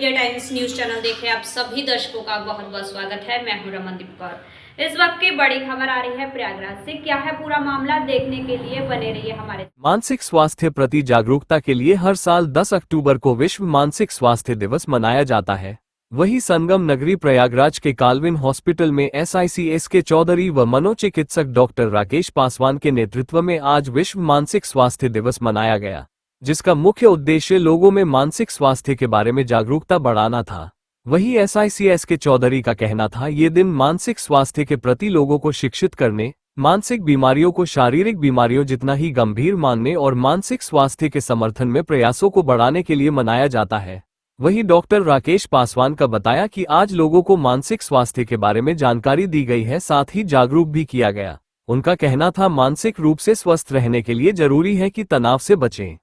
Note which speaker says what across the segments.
Speaker 1: Media times news channel देख रहे आप सभी दर्शकों का बहुत बहुत स्वागत है। मैं हूं रमनदीप कौर। इस वक्त की बड़ी खबर आ रही है प्रयागराज से। क्या है पूरा मामला, देखने के लिए बने रहिए हमारे।
Speaker 2: मानसिक स्वास्थ्य प्रति जागरूकता के लिए हर साल 10 अक्टूबर को विश्व मानसिक स्वास्थ्य दिवस मनाया जाता है। वहीं संगम नगरी प्रयागराज के काल्विन हॉस्पिटल में SICS के चौधरी व मनोचिकित्सक डॉक्टर राकेश पासवान के नेतृत्व में आज विश्व मानसिक स्वास्थ्य दिवस मनाया गया, जिसका मुख्य उद्देश्य लोगों में मानसिक स्वास्थ्य के बारे में जागरूकता बढ़ाना था। वहीं SICS के चौधरी का कहना था, ये दिन मानसिक स्वास्थ्य के प्रति लोगों को शिक्षित करने, मानसिक बीमारियों को शारीरिक बीमारियों जितना ही गंभीर मानने और मानसिक स्वास्थ्य के समर्थन में प्रयासों को बढ़ाने के लिए मनाया जाता है। वहीं डॉक्टर राकेश पासवान का बताया कि आज लोगों को मानसिक स्वास्थ्य के बारे में जानकारी दी गई है, साथ ही जागरूक भी किया गया। उनका कहना था, मानसिक रूप से स्वस्थ रहने के लिए जरूरी है कि तनाव से बचें।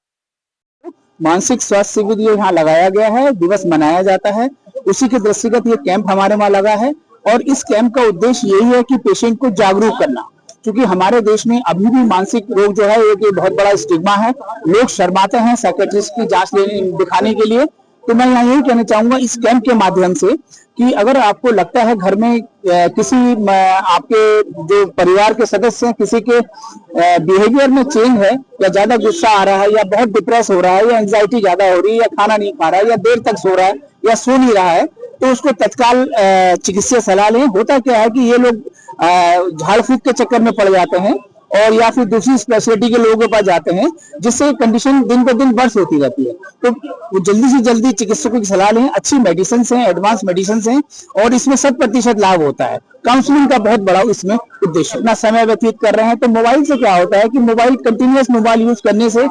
Speaker 3: मानसिक स्वास्थ्य शिविर यहाँ लगाया गया है, दिवस मनाया जाता है। उसी के दृष्टिगत ये कैंप हमारे वहाँ लगा है और इस कैंप का उद्देश्य यही है कि पेशेंट को जागरूक करना, क्योंकि हमारे देश में अभी भी मानसिक रोग जो है एक बहुत बड़ा स्टिग्मा है। लोग शर्माते हैं साइकियाट्रिस्ट की जांच दिखाने के लिए। तो मैं यहाँ यही कहना चाहूंगा इस कैंप के माध्यम से कि अगर आपको लगता है घर में किसी आपके जो परिवार के सदस्य हैं, किसी के बिहेवियर में चेंज है, या ज्यादा गुस्सा आ रहा है, या बहुत डिप्रेस हो रहा है, या एंजाइटी ज्यादा हो रही है, या खाना नहीं खा रहा है, या देर तक सो रहा है, या सो नहीं रहा है, तो उसको तत्काल चिकित्सीय सलाह लें। होता क्या है कि ये लोग झाड़ फूक के चक्कर में पड़ जाते हैं और या फिर दूसरी स्पेशलिटी के लोगों के पास जाते हैं, जिससे कंडीशन दिन ब दिन वर्ष होती रहती है। तो वो जल्दी से जल्दी चिकित्सकों की सलाह लें। अच्छी मेडिसिन हैं, एडवांस मेडिसिन हैं और इसमें 100% लाभ होता है। काउंसलिंग का बहुत बड़ा इसमें उद्देश्य। अपना समय व्यतीत कर रहे हैं तो मोबाइल से क्या होता है कि मोबाइल कंटिन्यूअस मोबाइल यूज करने से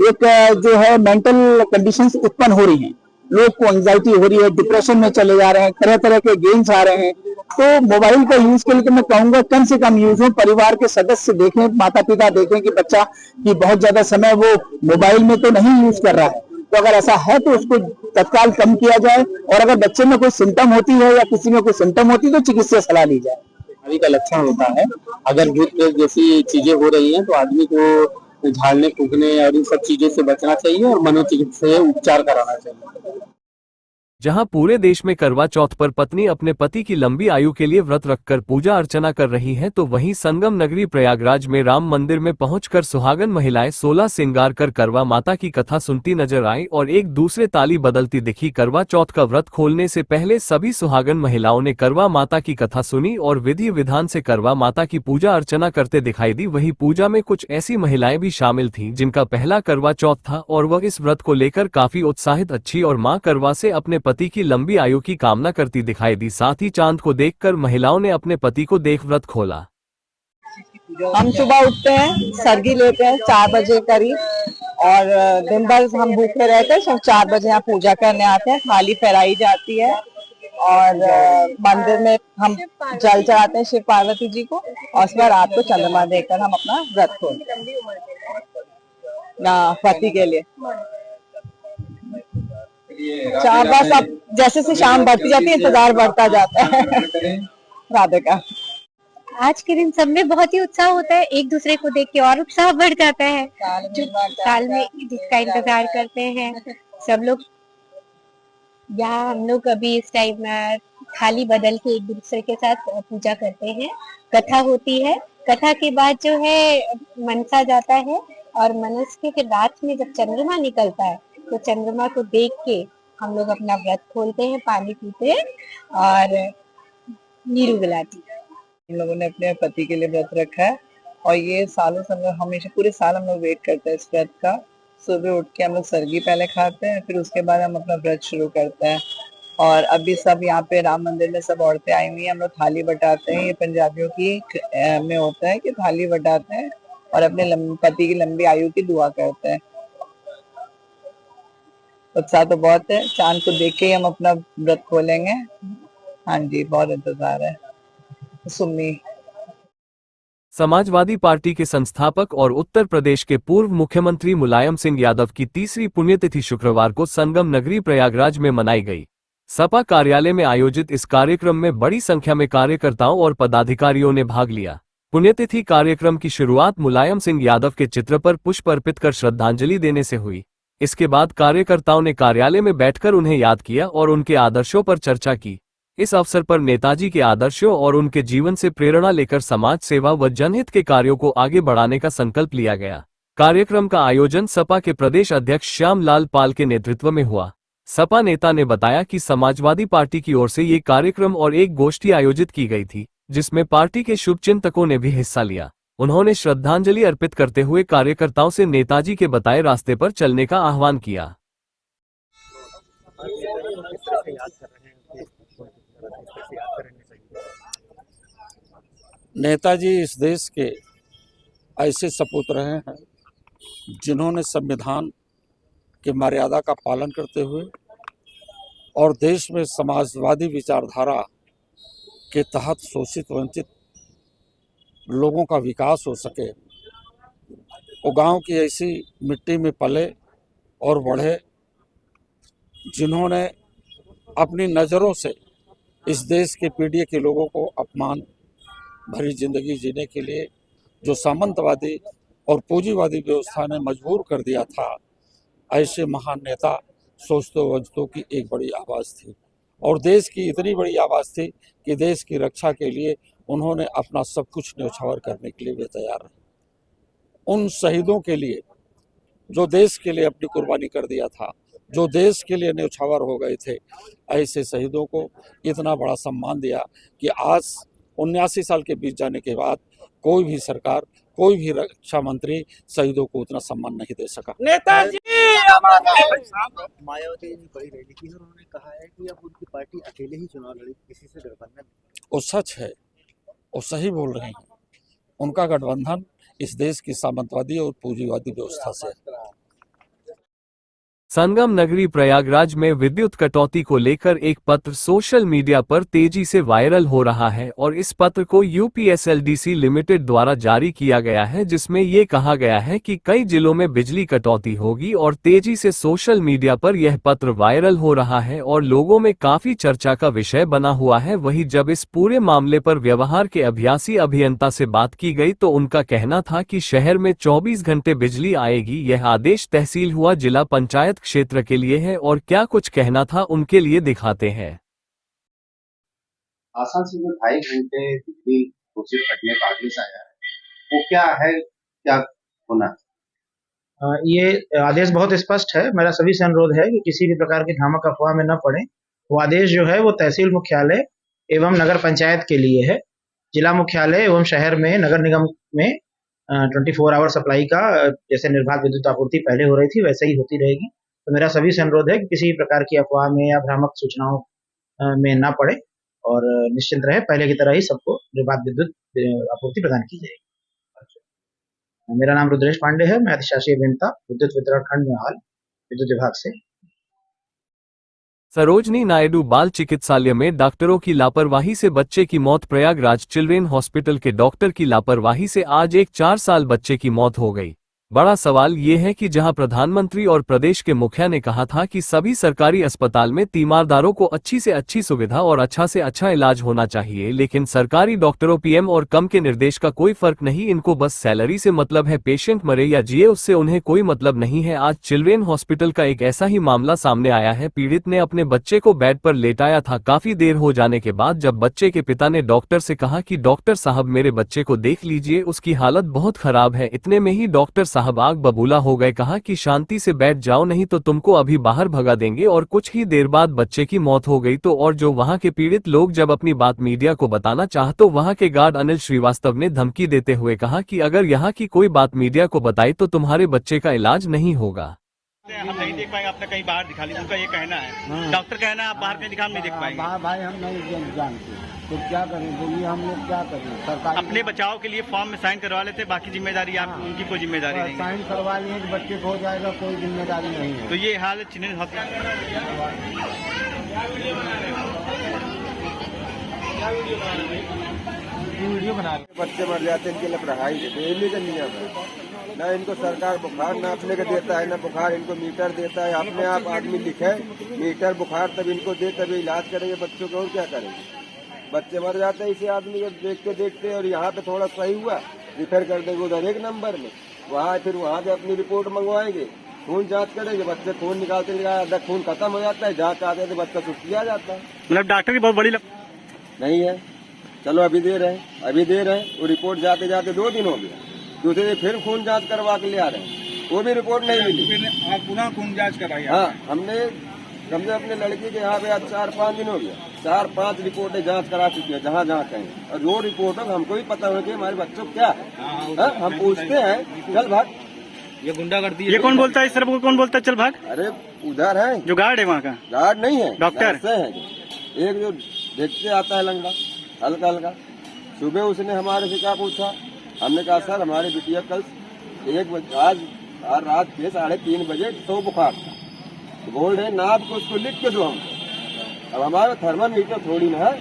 Speaker 3: एक जो है मेंटल कंडीशंस उत्पन्न हो रही हैं। लोग को एंजाइटी हो रही है, डिप्रेशन में चले जा रहे हैं, तरह तरह के गेम्स आ रहे हैं। तो मोबाइल का यूज के लिए तो मैं कहूंगा कम से कम यूज हो। परिवार के सदस्य देखें, माता पिता देखें कि बच्चा की बहुत ज्यादा समय वो मोबाइल में तो नहीं यूज कर रहा है। तो अगर ऐसा है तो उसको तत्काल कम किया जाए और अगर बच्चे में कोई सिम्टम होती है या किसी में कोई सिम्टम होती है तो चिकित्सीय सलाह ली जाए।
Speaker 4: बीमारी का लक्षण होता है, अगर भूत प्रेत जैसी चीजें हो रही हैं तो आदमी को झाड़ने फूकने और इन सब चीजों से बचना चाहिए और मनोचिकित्सा से उपचार कराना चाहिए।
Speaker 2: जहां पूरे देश में करवा चौथ पर पत्नी अपने पति की लंबी आयु के लिए व्रत रखकर पूजा अर्चना कर रही हैं, तो वहीं संगम नगरी प्रयागराज में राम मंदिर में पहुंचकर सुहागन महिलाएं 16 श्रृंगार कर करवा माता की कथा सुनती नजर आई और एक दूसरे ताली बदलती दिखी। करवा चौथ का व्रत खोलने से पहले सभी सुहागन महिलाओं ने करवा माता की कथा सुनी और विधि विधान से करवा माता की पूजा अर्चना करते दिखाई दी। वहीं पूजा में कुछ ऐसी महिलाएं भी शामिल थीं जिनका पहला करवा चौथ था और वह इस व्रत को लेकर काफी उत्साहित अच्छी और मां करवा से अपने पति की लंबी आयु की कामना करती दिखाई दी। साथ ही चांद को देखकर महिलाओं ने अपने पति को देख व्रत खोला।
Speaker 5: हम सुबह उठते हैं, सरगी लेते हैं 4 बजे करीब और दिन भर हम भूखे रहते हैं। 4 बजे यहाँ पूजा करने आते हैं, थाली फहराई जाती है और मंदिर में हम जल चढ़ाते हैं शिव पार्वती जी को और उसके बाद रात को चंद्रमा देखकर हम अपना व्रत खोलते हैं ना पति के लिए। बस अब जैसे से शाम बढ़ती जाती है इंतजार बढ़ता जाता है राधे का।
Speaker 6: आज के दिन सब में बहुत ही उत्साह होता है, एक दूसरे को देख के और उत्साह बढ़ जाता है। साल में जिसका इंतजार करते हैं सब लोग। यहाँ हम लोग अभी इस टाइम थाली बदल के एक दूसरे के साथ पूजा करते हैं। कथा होती है, कथा के बाद जो है मनसा जाता है और मनुष्य के रात में जब चंद्रमा निकलता है तो चंद्रमा को देख के हम लोग अपना व्रत खोलते हैं, पानी पीते हैं और नीरू गलाती है।
Speaker 5: हम लोगों ने अपने पति के लिए व्रत रखा है और ये सालों से हम लोग हमेशा पूरे साल हम लोग वेट करते हैं इस व्रत का। सुबह उठ के हम लोग सरगी पहले खाते हैं, फिर उसके बाद हम अपना व्रत शुरू करते हैं। और अभी सब यहाँ पे राम मंदिर में सब औरतें आई हुई हैं, हम लोग थाली बटाते हैं। ये पंजाबियों की में होता है कि थाली बटाते हैं और अपने पति की लंबी आयु की दुआ करते हैं। उत्साह तो बहुत है, चांद को देख के ही हम अपना व्रत खोलेंगे। हाँ जी, बहुत इंतजार है। सुम्मी
Speaker 2: समाजवादी पार्टी के संस्थापक और उत्तर प्रदेश के पूर्व मुख्यमंत्री मुलायम सिंह यादव की तीसरी पुण्यतिथि शुक्रवार को संगम नगरी प्रयागराज में मनाई गई। सपा कार्यालय में आयोजित इस कार्यक्रम में बड़ी संख्या में कार्यकर्ताओं और पदाधिकारियों ने भाग लिया। पुण्यतिथि कार्यक्रम की शुरुआत मुलायम सिंह यादव के चित्र पर पुष्प अर्पित कर श्रद्धांजलि देने से हुई। इसके बाद कार्यकर्ताओं ने कार्यालय में बैठकर उन्हें याद किया और उनके आदर्शों पर चर्चा की। इस अवसर पर नेताजी के आदर्शों और उनके जीवन से प्रेरणा लेकर समाज सेवा व जनहित के कार्यों को आगे बढ़ाने का संकल्प लिया गया। कार्यक्रम का आयोजन सपा के प्रदेश अध्यक्ष श्यामलाल पाल के नेतृत्व में हुआ। सपा नेता ने बताया कि समाजवादी पार्टी की ओर से ये कार्यक्रम और एक गोष्ठी आयोजित की गई थी, जिसमें पार्टी के शुभचिंतकों ने भी हिस्सा लिया। उन्होंने श्रद्धांजलि अर्पित करते हुए कार्यकर्ताओं से नेताजी के बताए रास्ते पर चलने का आह्वान किया।
Speaker 7: नेताजी इस देश के ऐसे सपूत रहे हैं जिन्होंने संविधान की मर्यादा का पालन करते हुए और देश में समाजवादी विचारधारा के तहत शोषित वंचित लोगों का विकास हो सके, वो गांव की ऐसी मिट्टी में पले और बढ़े जिन्होंने अपनी नज़रों से इस देश के पीढ़ी के लोगों को अपमान भरी जिंदगी जीने के लिए जो सामंतवादी और पूंजीवादी व्यवस्था ने मजबूर कर दिया था, ऐसे महान नेता शोषितों वंचितों की एक बड़ी आवाज़ थी और देश की इतनी बड़ी आवाज़ थी कि देश की रक्षा के लिए उन्होंने अपना सब कुछ न्यौछावर करने के लिए भी तैयार रहे। उन शहीदों के लिए जो देश के लिए अपनी कुर्बानी कर दिया था, जो देश के लिए न्यौछावर हो गए थे, ऐसे शहीदों को इतना बड़ा सम्मान दिया कि आज 79 साल के बीत जाने के बाद कोई भी सरकार, कोई भी रक्षा मंत्री शहीदों को उतना सम्मान नहीं दे सका।
Speaker 8: नेताजी मायावती ने बड़ी रैली की और उन्होंने कहा है कि अब उनकी पार्टी अकेले ही चुनाव लड़ी, किसी से गठबंधन।
Speaker 7: वो सच है, वो सही बोल रहे हैं। उनका गठबंधन इस देश की सामंतवादी और पूंजीवादी व्यवस्था से है।
Speaker 2: संगम नगरी प्रयागराज में विद्युत कटौती को लेकर एक पत्र सोशल मीडिया पर तेजी से वायरल हो रहा है और इस पत्र को यूपीएसएलडीसी लिमिटेड द्वारा जारी किया गया है, जिसमें ये कहा गया है कि कई जिलों में बिजली कटौती होगी और तेजी से सोशल मीडिया पर यह पत्र वायरल हो रहा है और लोगों में काफी चर्चा का विषय बना हुआ है। वहीं जब इस पूरे मामले पर व्यवहार के अभ्यासी अभियंता से बात की गई तो उनका कहना था कि शहर में 24 घंटे बिजली आएगी। यह आदेश तहसील हुआ जिला पंचायत क्षेत्र के लिए है और क्या कुछ कहना था उनके लिए दिखाते हैं।
Speaker 9: आसान से जो 2.5 घंटे बिजली कोशिश कटने का आदेश आया है वो क्या है, क्या होना?
Speaker 10: ये आदेश बहुत स्पष्ट है। मेरा सभी से अनुरोध है कि किसी भी प्रकार की भ्रामक अफवाह में न पड़े। वो आदेश जो है वो तहसील मुख्यालय एवं नगर पंचायत के लिए है। जिला मुख्यालय एवं शहर में नगर निगम में 24 आवर सप्लाई का जैसे निर्बाध विद्युत आपूर्ति पहले हो रही थी वैसे ही होती रहेगी। तो मेरा सभी से अनुरोध है कि किसी प्रकार की अफवाह में या भ्रामक सूचनाओं में ना पड़े और निश्चिंत रहे, पहले की तरह ही सबको निर्बाध विद्युत आपूर्ति प्रदान की जाएगी। मेरा नाम रुद्रेश पांडे है, मैं अधिशासी अभियंता विद्युत वितरण खंड में विद्युत विभाग से।
Speaker 2: सरोजनी नायडू बाल चिकित्सालय में डॉक्टरों की लापरवाही से बच्चे की मौत। प्रयागराज चिल्ड्रेन हॉस्पिटल के डॉक्टर की लापरवाही से आज एक 4 साल बच्चे की मौत हो गई। बड़ा सवाल ये है कि जहां प्रधानमंत्री और प्रदेश के मुखिया ने कहा था कि सभी सरकारी अस्पताल में तीमारदारों को अच्छी से अच्छी सुविधा और अच्छा से अच्छा इलाज होना चाहिए, लेकिन सरकारी डॉक्टरों पीएम और कम के निर्देश का कोई फर्क नहीं। इनको बस सैलरी से मतलब है, पेशेंट मरे या जिए उससे उन्हें कोई मतलब नहीं है। आज चिल्ड्रेन हॉस्पिटल का एक ऐसा ही मामला सामने आया है। पीड़ित ने अपने बच्चे को बेड पर लेटाया था। काफी देर हो जाने के बाद जब बच्चे के पिता ने डॉक्टर से कहा कि डॉक्टर साहब मेरे बच्चे को देख लीजिए, उसकी हालत बहुत खराब है, इतने में ही डॉक्टर साहब आग बबूला हो गए। कहा कि शांति से बैठ जाओ नहीं तो तुमको अभी बाहर भगा देंगे। और कुछ ही देर बाद बच्चे की मौत हो गई। तो और जो वहां के पीड़ित लोग जब अपनी बात मीडिया को बताना चाह तो वहां के गार्ड अनिल श्रीवास्तव ने धमकी देते हुए कहा कि अगर यहाँ की कोई बात मीडिया को बताई तो तुम्हारे बच्चे का इलाज नहीं होगा।
Speaker 8: हम नहीं देख पाएंगे, आपने कहीं बाहर दिखा लीजिए, उनका ये कहना है। डॉक्टर कहना है आप बाहर कहीं दिखा, हम नहीं देख पाएंगे।
Speaker 11: भाई हम नहीं जानते तो क्या करें, बोलिए हम लोग क्या करें। सरकार
Speaker 8: अपने बचाव के लिए फॉर्म में साइन करवा लेते, बाकी जिम्मेदारी आप उनकी कोई जिम्मेदारी नहीं।
Speaker 11: साइन करवा लिए कि बच्चे खो जाएगा, कोई जिम्मेदारी नहीं है।
Speaker 8: तो ये हाल चिल्ड्रेन हॉस्पिटल
Speaker 11: वीडियो बना बच्चे मर जाते हैं, इनके लिए पढ़ाई देते हैं ना। इनको सरकार बुखार नापने का देता है ना बुखार इनको मीटर देता है। अपने आप आदमी लिखे मीटर बुखार तब इनको दे तभी इलाज करेंगे बच्चों को, और क्या करेंगे। बच्चे मर जाते हैं इसी आदमी को देखते देखते। और यहाँ पे थोड़ा सही हुआ रिफर कर देंगे उधर एक नंबर में, वहाँ फिर वहाँ पे अपनी रिपोर्ट मंगवाएंगे, खून जांच करे, जो बच्चे खून निकालते आधा खून खत्म हो जाता है, जांच आते तो बच्चा छुट्टी आ जाता है।
Speaker 8: मतलब डॉक्टर की बहुत बड़ी
Speaker 11: नहीं है, चलो अभी दे रहे हैं, वो रिपोर्ट जाते जाते 2 दिन हो गया, दूसरे दिन फिर खून जांच करवा के ले आ रहे हैं, वो भी रिपोर्ट नहीं मिली।
Speaker 8: आप पुनः खून जांच कराई?
Speaker 11: हाँ, हमने अपने लड़की के यहाँ पे आज 4-5 दिन हो गया, 4-5 रिपोर्टें जांच करा चुकी है जहाँ जहाँ कहीं, और जो रिपोर्ट हमको भी पता हो कि हमारे बच्चों को क्या है। हम पूछते हैं चल भाग,
Speaker 8: ये गुंडागर्दी है। ये कौन बोलता है इस तरफ को? कौन बोलता है चल भाग?
Speaker 11: अरे उधर है
Speaker 8: जो गार्ड है, वहाँ का
Speaker 11: गार्ड नहीं है,
Speaker 8: डॉक्टर
Speaker 11: है। एक जो देखते आता है लंगड़ा हल्का हल्का, सुबह उसने हमारे से क्या पूछा, हमने कहा सर हमारे बिटिया कल 1 बजे आज रात के 3:30 बजे तो बुखार था, तो बोल रहे ना आपको उसको लिख के दो हमको। अब हमारा थर्मामीटर थोड़ी ना है,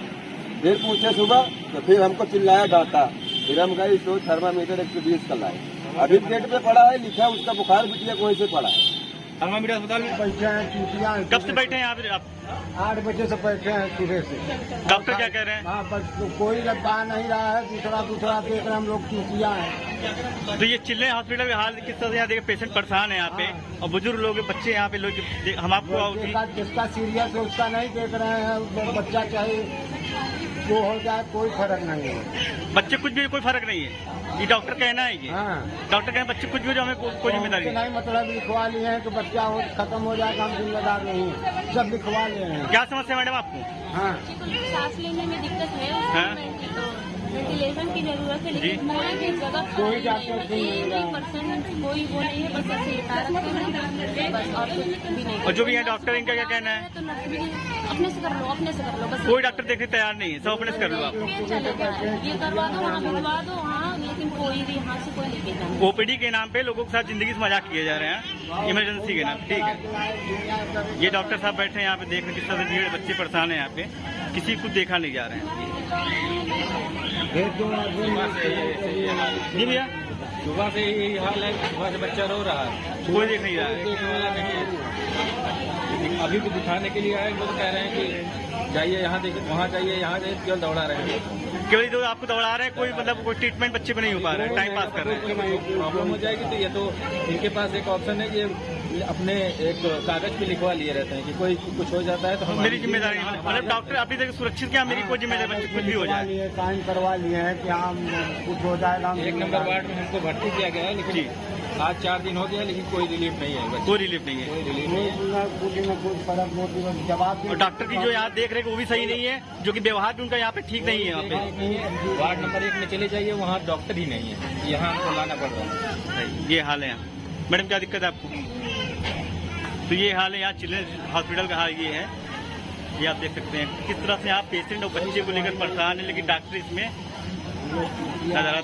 Speaker 11: फिर पूछे सुबह तो फिर हमको चिल्लाया डांटा, फिर हम गए तो थर्मामीटर 120 का लाए, अभी पेट पे पड़ा है, लिखा उसका बुखार बिटिया को वहीं से पड़ा है।
Speaker 8: थर्मामीटर अस्पताल में
Speaker 11: बैठे हैं, चूतियाँ
Speaker 8: कब से बैठे हैं यहाँ पे आप?
Speaker 11: 8 बजे से बैठे हैं सुबह से।
Speaker 8: डॉक्टर क्या कह रहे हैं?
Speaker 11: हाँ, बस कोई लगा नहीं रहा है, दूसरा देख रहे हम लोग चूतियाँ हैं।
Speaker 8: तो ये चिल्ले हॉस्पिटल का हाल किस तरह से? यहाँ देखिए पेशेंट परेशान है यहाँ पे, और बुजुर्ग लोग बच्चे यहाँ पे लोग, हम आपको
Speaker 11: जिसका सीरियस है उसका नहीं देख रहे हैं, बच्चा चाहे जो हो जाए कोई फर्क नहीं है,
Speaker 8: बच्चे कुछ भी कोई फर्क नहीं है, ये डॉक्टर कहना है। ये डॉक्टर कहना बच्चे कुछ भी जो हमें कोई जिम्मेदारी
Speaker 11: नहीं, मतलब लिखवा लिए हैं कि बच्चा खत्म हो जाएगा, हम जिम्मेदार नहीं है, सब लिखवा लिए हैं।
Speaker 8: क्या समस्या मैडम आपको?
Speaker 11: हाँ,
Speaker 6: सांस लेने में दिक्कत है, वेंटिलेशन की जरूरत है,
Speaker 8: लेकिन
Speaker 11: कोई डॉक्टर
Speaker 6: कोई वो नहीं है, बस ऐसे लिखा रखते हैं बस, और कुछ भी नहीं।
Speaker 8: और जो भी है डॉक्टर, इनका क्या कहना है?
Speaker 6: तो अपने से कर लो बस।
Speaker 8: कोई डॉक्टर देखने तैयार नहीं है, सब अपने से कर लो आप।
Speaker 6: ये करवा दो, वहाँ करवा दो, हाँ, लेकिन कोई भी यहाँ से कोई लेके जाना।
Speaker 8: ओपीडी के नाम पे लोगों के साथ जिंदगी से मजाक किए जा रहे हैं, इमरजेंसी के नाम। ठीक है, ये डॉक्टर साहब बैठे हैं यहाँ पे, देख रहे किस तरह से भीड़, बच्चे परेशान है यहाँ पे, किसी को देखा नहीं जा रहे हैं। जी भैया,
Speaker 12: सुबह से यही हाल है, सुबह से बच्चा रो रहा है,
Speaker 8: कोई देख नहीं रहा है,
Speaker 12: देखने वाला नहीं है। अभी भी दिखाने के लिए आए, लोग कह रहे हैं कि जाइए यहाँ देखिए, वहाँ जाइए, यहाँ जाइए, केवल दौड़ा रहे हैं,
Speaker 8: केवल जो आपको दौड़ा रहे हैं, कोई मतलब कोई ट्रीटमेंट बच्चे को नहीं हो पा रहा है, टाइम पास कर रहे हैं।
Speaker 12: प्रॉब्लम हो जाएगी तो ये तो इनके पास एक ऑप्शन है कि अपने एक कागज पे लिखवा लिए रहते हैं कि कोई कुछ हो जाता है तो
Speaker 8: मेरी जिम्मेदारी नहीं, मतलब डॉक्टर अभी तक सुरक्षित क्या, मेरी कोई जिम्मेदारी, बच्चे कुछ भी हो जाए,
Speaker 11: साइन करवा लिए हैं कि हम कुछ हो जाएगा।
Speaker 12: 1 नंबर वार्ड में हमको भर्ती किया गया है, लेकिन आज 4 दिन हो गया, लेकिन कोई रिलीफ नहीं है,
Speaker 8: कोई रिलीफ नहीं है।
Speaker 11: जवाब
Speaker 8: और डॉक्टर की जो यहाँ देख रहे हैं वो भी सही नहीं है, जो कि व्यवहार भी उनका यहाँ पे ठीक नहीं है। यहाँ पे
Speaker 12: वार्ड नंबर 1 में चले जाइए, वहाँ डॉक्टर ही नहीं है, यहाँ हमको लाना पड़ रहा है।
Speaker 8: ये हाल है यहाँ। मैडम क्या दिक्कत है आपको? तो ये हाल है यहाँ चिल्ड्रंस हॉस्पिटल का हाल ये है, ये आप देख सकते हैं किस तरह से यहाँ पेशेंट और बच्चे को लेकर परेशान है, लेकिन डॉक्टर इसमें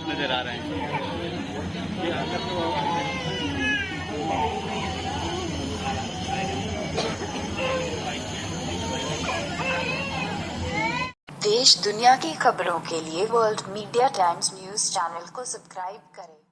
Speaker 8: नजर आ रहे हैं।
Speaker 13: देश दुनिया की खबरों के लिए world media times news channel को सब्सक्राइब करें।